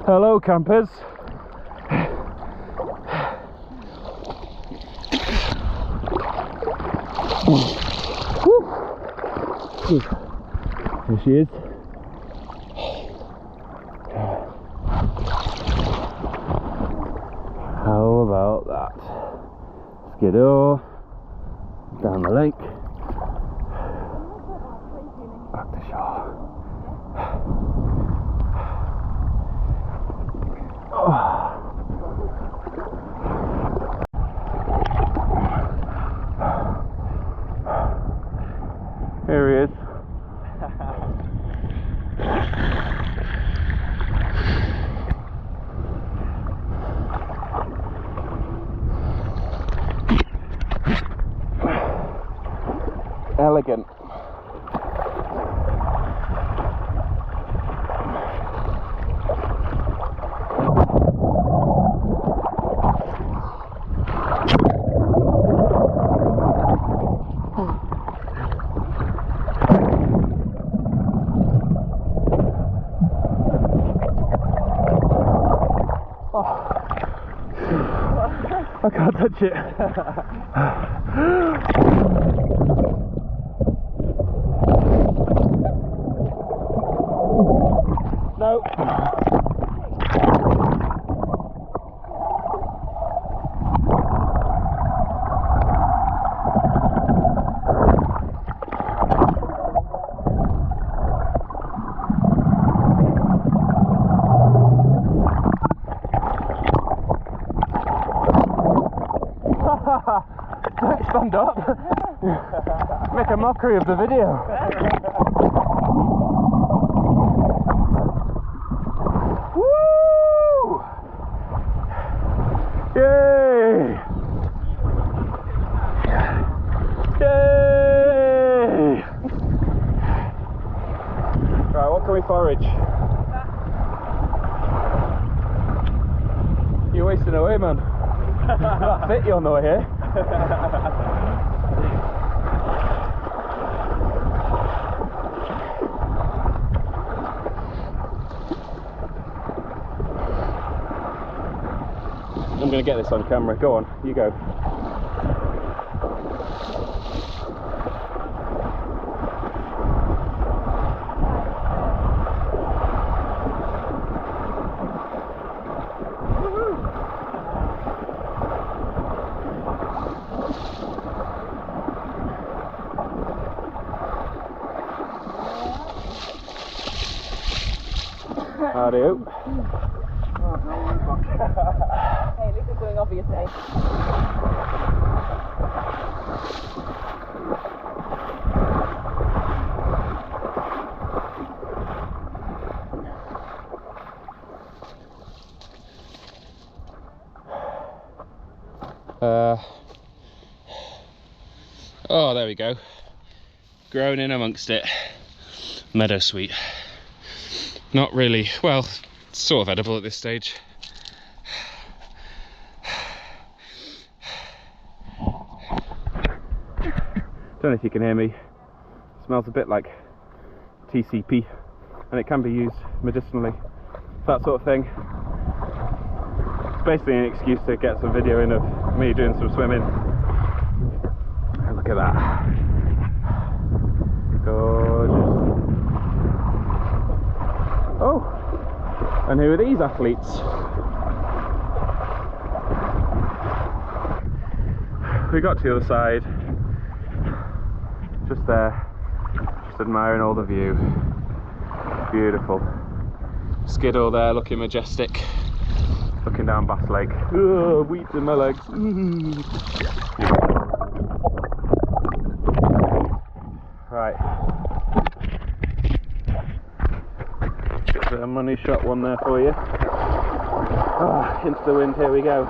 Hello campers. Here she is. How about that? Skidoo down the lake, back to shore. Here he is. Elegant. I can't touch it. No. Don't stand up. Make a mockery of the video. Woo! Yay! Yay! Right, what can we forage? You're wasting away, man. That's it, you're not here. I'm going to get this on camera. Go on, you go. Howdy-o. Hey, this is doing obvious, eh? Oh, there we go. Grown in amongst it. Meadowsweet. Not really, well, sort of edible at this stage. Don't know if you can hear me. It smells a bit like TCP, and it can be used medicinally, that sort of thing. It's basically an excuse to get some video in of me doing some swimming. And look at that. Gorgeous. Oh, and who are these athletes? We got to the other side, just there, just admiring all the view. Beautiful. Skidoo there, looking majestic, looking down Bass Lake. Ugh, weeds in my legs. Right. A money shot one there for you. Oh, into the wind, here we go.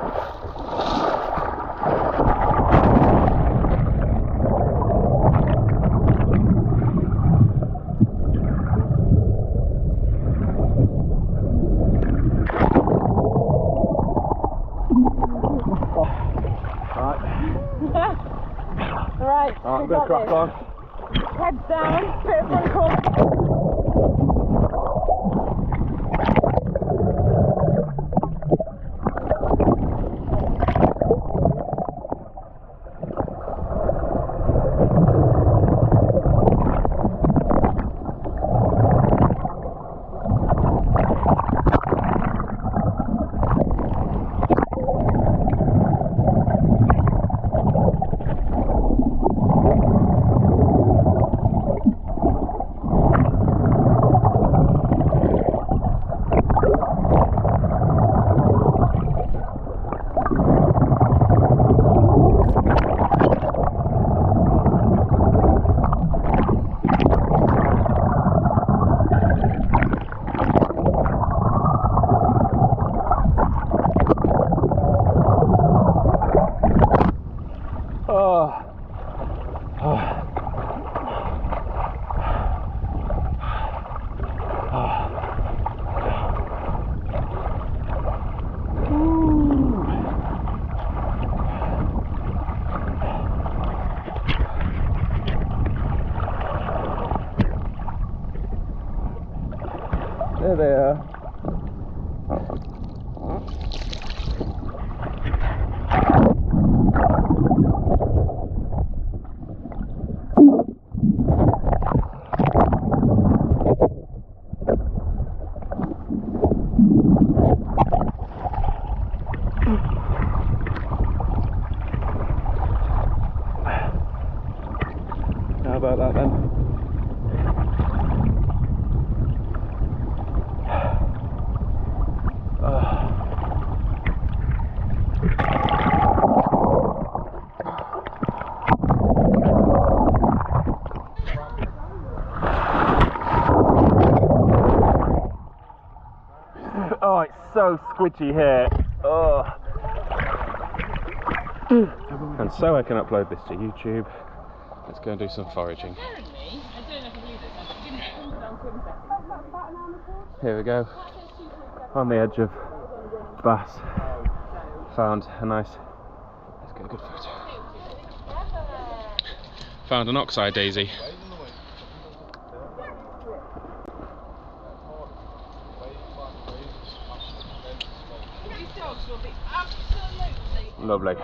Right, I'm going to crack on. Heads down, bit of frontal. There they are. How about that then? Oh, it's so squidgy here. Oh. And so I can upload this to YouTube. Let's go and do some foraging. Apparently, I don't know if I believe this, I didn't come down swim session. Here we go. On the edge of Bass. Found a nice... Let's get a good photo. Found an oxeye daisy. These dogs will be absolutely... Lovely. Do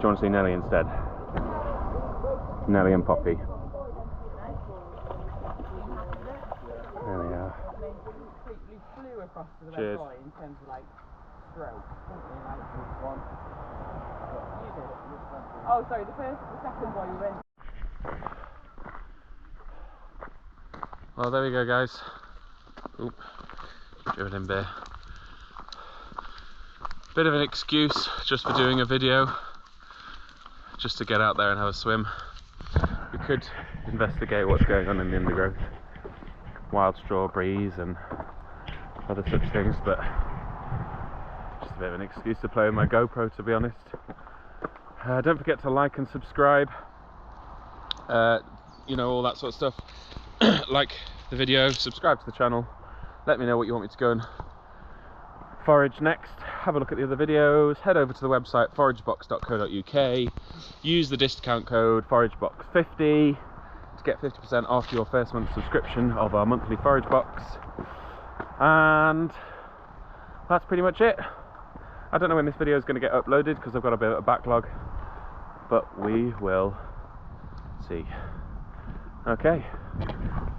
you want to see Nelly instead? Nelly and Poppy. There we are. Completely flew across to the Cheers. red boy in terms of like stroke. Oh, sorry, the second boy we went. Well, there we go, guys. Oop, driven in beer. Bit of an excuse just for doing a video, just to get out there and have a swim. We could investigate what's going on in the undergrowth, wild strawberries and other such things, but just a bit of an excuse to play with my GoPro, to be honest. Don't forget to like and subscribe, you know, all that sort of stuff. Like the video, subscribe to the channel, let me know what you want me to go and forage next. Have a look at the other videos, head over to the website foragebox.co.uk, use the discount code ForageBox50 to get 50% off your first month subscription of our monthly Forage Box. And that's pretty much it. I don't know when this video is going to get uploaded because I've got a bit of a backlog, but we will see. Okay,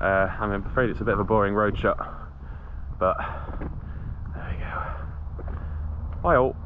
I'm afraid it's a bit of a boring road shot, but there we go. Bye all.